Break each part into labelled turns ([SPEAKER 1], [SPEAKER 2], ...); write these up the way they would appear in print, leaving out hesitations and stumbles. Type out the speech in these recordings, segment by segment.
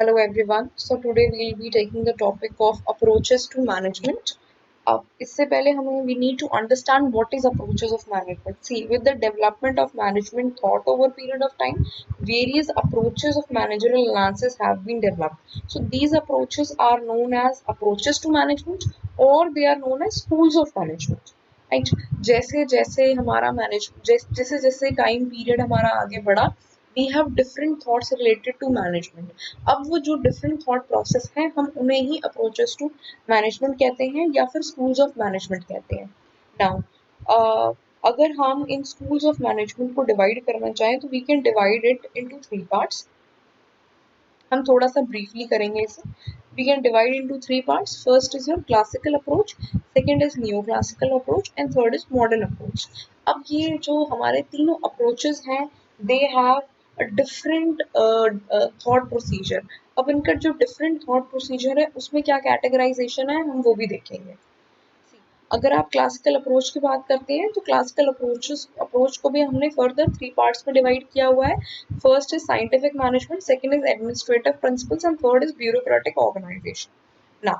[SPEAKER 1] Hello everyone. So today we'll be taking the topic of approaches to management. इससे पहले हमें we need to understand what is approaches of management. See, with the development of management thought over a period of time, various approaches of managerial analysis have been developed. So these approaches are known as approaches to management or they are known as schools of management. Right जैसे जैसे हमारा जैसे जैसे time period हमारा आगे बढ़ा we have different thoughts related to management अब वो जो डिफरेंट थॉट प्रोसेस हैं हम उन्हें ही अप्रोचेस टू मैनेजमेंट कहते हैं या फिर स्कूल्स ऑफ मैनेजमेंट कहते हैं नाउ अगर हम इन स्कूल्स ऑफ मैनेजमेंट को डिवाइड करना चाहें तो we can divide it into three parts हम थोड़ा सा ब्रीफली करेंगे इसे we can divide into three parts. First is your classical approach, second is neoclassical approach and third is modern approach. अब ये जो हमारे तीनों approaches हैं they have a different thought procedure. अब इनका जो different thought procedure है उसमें क्या categorization है हम वो भी देखेंगे. अगर आप क्लासिकल अप्रोच की बात करते हैं तो क्लासिकल अप्रोच को भी हमने फर्दर थ्री पार्ट्स में डिवाइड किया हुआ है. First is scientific management, second is administrative principles and third is bureaucratic organisation.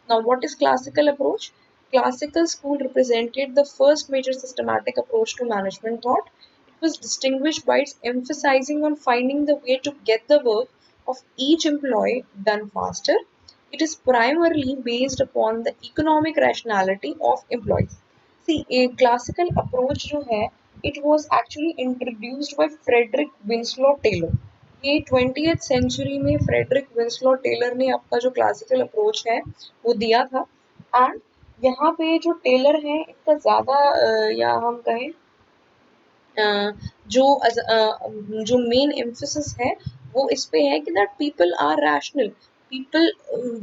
[SPEAKER 1] Now what is classical approach? Classical school represented the first major systematic approach to management thought. It was distinguished by its emphasizing on finding the way to get the work of each employee done faster. It is primarily based upon the economic rationality of employees. See, a classical approach जो है, it was actually introduced by Frederick Winslow Taylor. ये 20th century में Frederick Winslow Taylor ने आपका जो classical approach है वो दिया था. एंड यहाँ पे जो टेलर है इसका ज़्यादा या हम कहें जो मेन एम्फोसिस है वो इस पे है कि that people are rational, people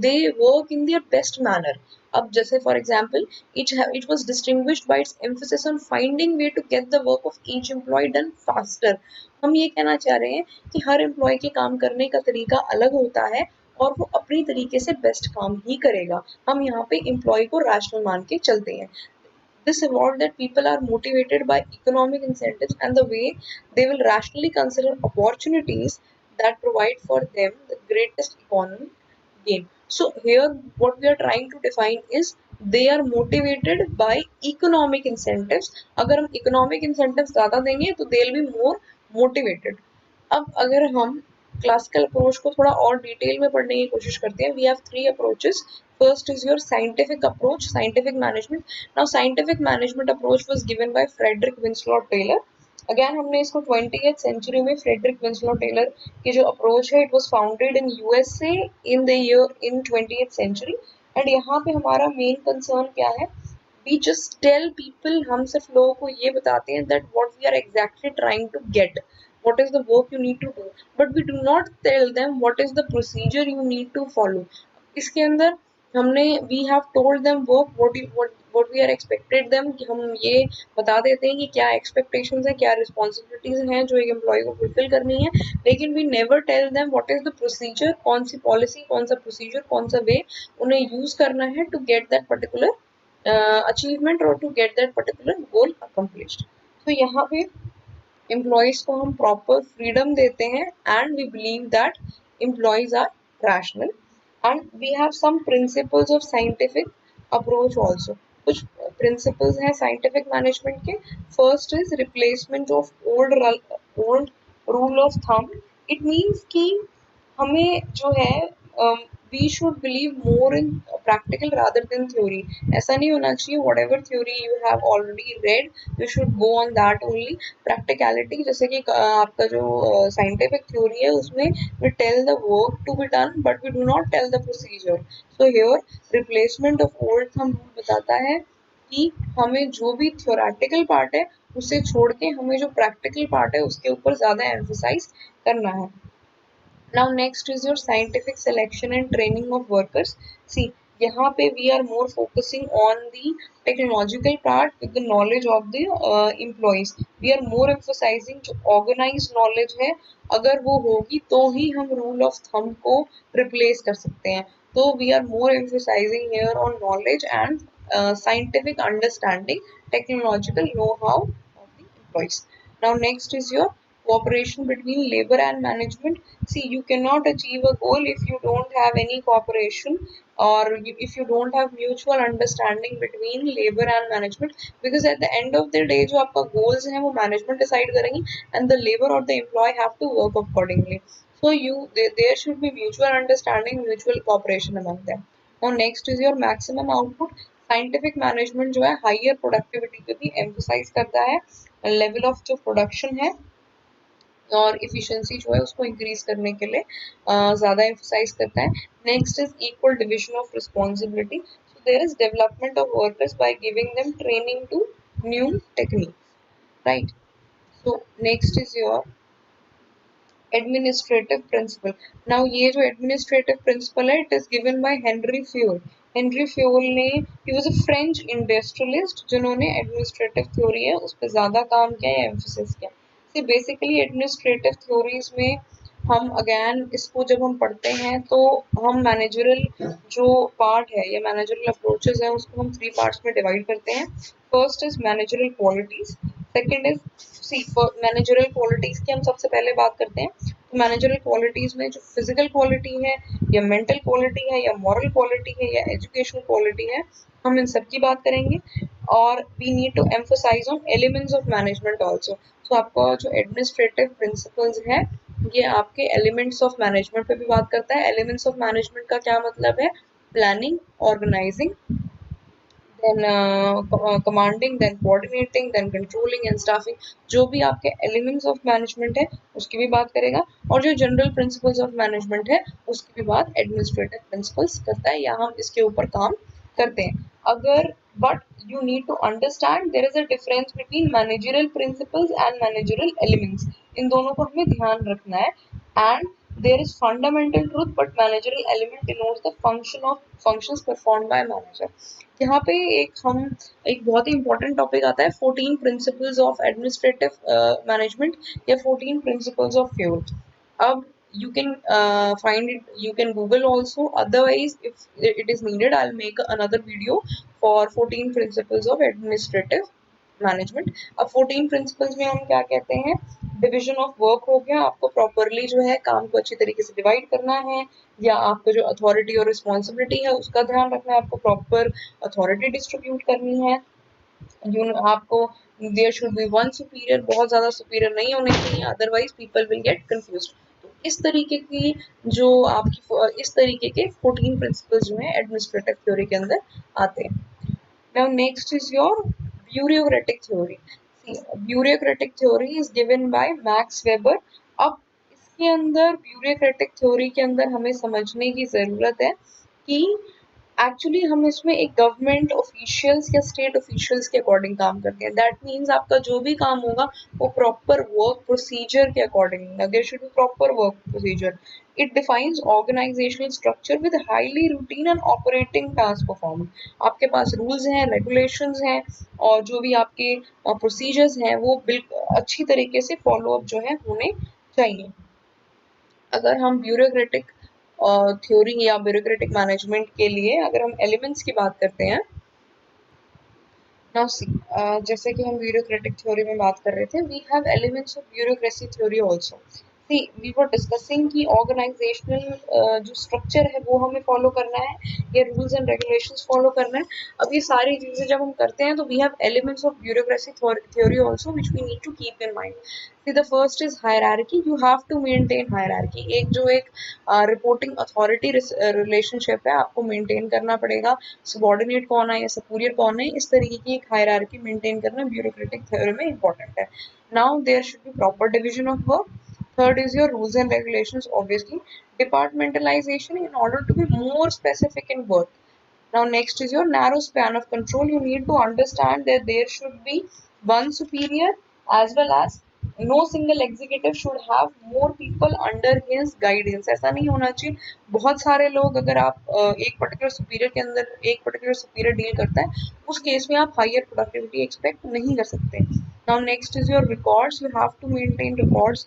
[SPEAKER 1] they work in their best manner. अब जैसे for example it was distinguished by its emphasis on finding way to get the work of each employee done faster. हम ये कहना चाह रहे हैं कि हर employ के काम करने का तरीका अलग होता है और वो अपनी तरीके से बेस्ट काम ही करेगा. हम यहाँ पे एम्प्लॉय को रैशनल मान के चलते हैं. This evolved that people are motivated by economic incentives and the way they will rationally consider opportunities that provide for them the greatest economic gain. So here what we are trying to define is they are motivated by economic incentives. अगर हम economic incentives ज़्यादा देंगे तो they will be more motivated. अब अगर हम classical approach को थोड़ा और डिटेल में पढ़ने की कोशिश करते हैं, we have three approaches. First is your scientific approach, scientific management. Now scientific management approach was given by Frederick Winslow Taylor. Again हमने इसको 20th सेंचुरी में फ्रेडरिक विंस्लो टेलर की जो अप्रोच है it was founded in USA in the year in 20th century. And यहाँ पे हमारा main concern क्या है, वी जस्ट टेल पीपल, हम सिर्फ लोगों को ये बताते हैं that what we are exactly trying to get, what is the work you need to do, but we do not tell them what is the procedure you need to follow. इसके अंदर हमने we have told them what we are expected them कि हम ये बता देते हैं कि क्या expectations है, क्या responsibilities हैं जो एक employee को fulfill करनी है, लेकिन we never tell them what is the procedure, कौन सी policy, कौन सा procedure, कौन सा way उन्हें use करना है to get that particular achievement or to get that particular goal accomplished. तो यहाँ पे एम्प्लॉयज को हम प्रॉपर फ्रीडम देते हैं and we believe that employees are rational and we have some principles of scientific approach also. कुछ principles हैं scientific management के. First is replacement of old rule of thumb. It means कि हमें जो है we should believe more in practical rather than theory. ऐसा नहीं होना चाहिए whatever theory you have already read you should go on that only. Practicality जैसे कि आपका जो साइंटिफिक थ्योरी है उसमें we tell the work to be done but we do not tell the procedure. So here replacement of old thumb rule बताता है कि हमें जो भी थ्योरेटिकल पार्ट है उसे छोड़ के हमें जो प्रैक्टिकल पार्ट है उसके ऊपर ज़्यादा एम्फोसाइज करना है. Now next is your scientific selection and training of workers. See, यहाँ पे we are more focusing on the technological part with the knowledge of the employees. We are more emphasizing जो organized knowledge है अगर वो होगी तो ही हम rule of thumb को replace कर सकते हैं. तो we are more emphasizing here on knowledge and scientific understanding, technological know-how of the employees. Now next is your cooperation between labor and management. See, you cannot achieve a goal if you don't have any cooperation, or if you don't have mutual understanding between labor and management, because at the end of the day जो आपका goals हैं वो management decide करेंगी, and the labor or the employee have to work accordingly. So there should be mutual understanding, mutual cooperation among them. Now next is your maximum output. Scientific management जो है higher productivity पे भी emphasise करता है, level of जो production है और efficiency जो है उसको इंक्रीज करने के लिए ज़्यादा एम्फोसाइज करता है. Next is equal division of responsibility. So there is development of workers by giving them training to new technique, right. So next is your administrative principle. Now ये जो एडमिनिस्ट्रेटिव प्रिंसिपल है, it is given by Henri Fayol. Henri Fayol ने, he was a French industrialist जिन्होंने administrative theory है उस पर ज़्यादा काम किया है, एम्फोसिस किया. सी बेसिकली एडमिनिस्ट्रेटिव थ्योरीज में हम अगेन इसको जब हम पढ़ते हैं तो हम मैनेजरल जो पार्ट है या मैनेजरल अप्रोचेस है उसको हम 3 पार्ट्स में डिवाइड करते हैं. First is managerial qualities, second is see managerial qualities की हम सबसे पहले बात करते हैं. तो मैनेजरल क्वालिटीज में जो फिजिकल क्वालिटी है या मेंटल क्वालिटी है या मॉरल क्वालिटी है या एजुकेशनल क्वालिटी है, हम इन सब की बात करेंगे. और we need to emphasise on elements of management also. So आपका जो एडमिनिस्ट्रेटिव प्रिंसिपल्स है ये आपके एलिमेंट्स ऑफ मैनेजमेंट पे भी बात करता है. एलिमेंट्स ऑफ मैनेजमेंट का क्या मतलब है? Planning, organising, then commanding, then coordinating, then controlling and staffing. जो भी आपके elements of management है उसकी भी बात करेगा, और जो general principles of management है उसकी भी बात administrative principles करता है या हम इसके ऊपर काम करते हैं. अगर but you need to understand there is a difference between managerial principles and managerial elements. इन दोनों को हमें ध्यान रखना है. And there is fundamental truth but managerial element denotes the functions performed by manager. यहाँ पे एक बहुत ही important टॉपिक आता है 14 प्रिंसिपल्स ऑफ एडमिनिस्ट्रेटिव मैनेजमेंट या 14 प्रिंसिपल्स ऑफ फ्यूल. अब you can find it, you can google also, otherwise if it is needed I'll make another video for 14 principles of administrative management. अब 14 principles में हम क्या कहते हैं? डिवीजन ऑफ वर्क हो गया, आपको प्रॉपरली जो है काम को अच्छी तरीके से डिवाइड करना है, या आपको जो अथॉरिटी और रिस्पॉन्सिबिलिटी है उसका ध्यान रखना है, आपको प्रॉपर अथॉरिटी डिस्ट्रीब्यूट करनी है. आपको there should be one superior, बहुत ज़्यादा सुपीरियर नहीं होने चाहिए, otherwise people will get confused. तो इस तरीके की जो आपकी इस तरीके के 14 प्रिंसिपल्स जो हैं एडमिनिस्ट्रेटिव थ्योरी के अंदर आते हैं. Now next is your bureaucratic theory. See, bureaucratic theory is given by Max Weber. अब इसके अंदर bureaucratic theory के अंदर हमें समझने की ज़रूरत है कि एक्चुअली हम इसमें एक गवर्नमेंट ऑफिशियल्स या स्टेट ऑफिशियल्स के अकॉर्डिंग काम करते हैं. दैट मीन्स आपका जो भी काम होगा वो प्रॉपर वर्क प्रोसीजर के according, there should be proper work procedure. It defines organisational structure with highly routine and operating task perform. आपके पास रूल्स हैं, रेगुलेशंस हैं, और जो भी आपके प्रोसीजर्स हैं वो बिल्कुल अच्छी तरीके से फॉलो अप जो है होने चाहिए. अगर हम ब्यूरोक्रेटिक थ्योरी या ब्यूरोक्रेटिक मैनेजमेंट के लिए अगर हम एलिमेंट्स की बात करते हैं, नाउ सी जैसे कि हम ब्यूरोक्रेटिक थ्योरी में बात कर रहे थे, we have elements of bureaucracy theory also. See we were discussing कि ऑर्गेनाइजेशनल जो स्ट्रक्चर है वो हमें फॉलो करना है, ये रूल्स एंड रेगुलेशंस फॉलो करना है. अब ये सारी चीज़ें जब हम करते हैं तो we have elements of bureaucracy theory also which we need to keep in mind. See the first is hierarchy. You have to maintain hierarchy. एक रिपोर्टिंग अथॉरिटी रिलेशनशिप है, आपको मेंटेन करना पड़ेगा. सबॉर्डिनेट कौन है या सुपीरियर कौन है, इस तरीके की एक हायरार्की मेंटेन करना ब्यूरोक्रेटिक थ्योरी में इंपॉर्टेंट है. Now there should be proper division of work. Third is your rules and regulations, obviously. Departmentalization in order to be more specific in work. Now next is your narrow span of control. You need to understand that there should be one superior as well as no single executive should have more people under his guidance. ऐसा नहीं होना चाहिए बहुत सारे लोग, अगर आप एक पर्टिकुलर सुपीरियर के अंदर एक पर्टिकुलर सुपीरियर डील करता है उस केस में आप हायर प्रोडक्टिविटी एक्सपेक्ट नहीं कर सकते. Now next is your records. You have to maintain records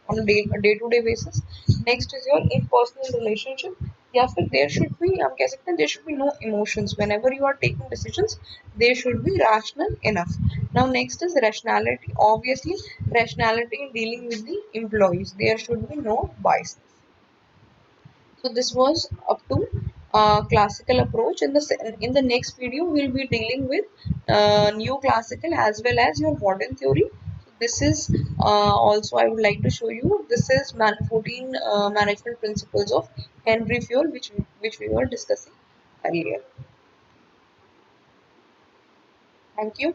[SPEAKER 1] on a day-to-day basis. Next is your impersonal relationship. या फिर देयर शुड बी, हम कह सकते हैं there should be no emotions whenever you are taking decisions, they should be rational enough. Now next is rationality. Obviously rationality in dealing with the employees, there should be no bias. So this was up to classical approach. In the next video, we'll be dealing with new classical as well as your modern theory. So this is also I would like to show you. This is 14 management principles of Henry Fayol, which we were discussing earlier. Thank you.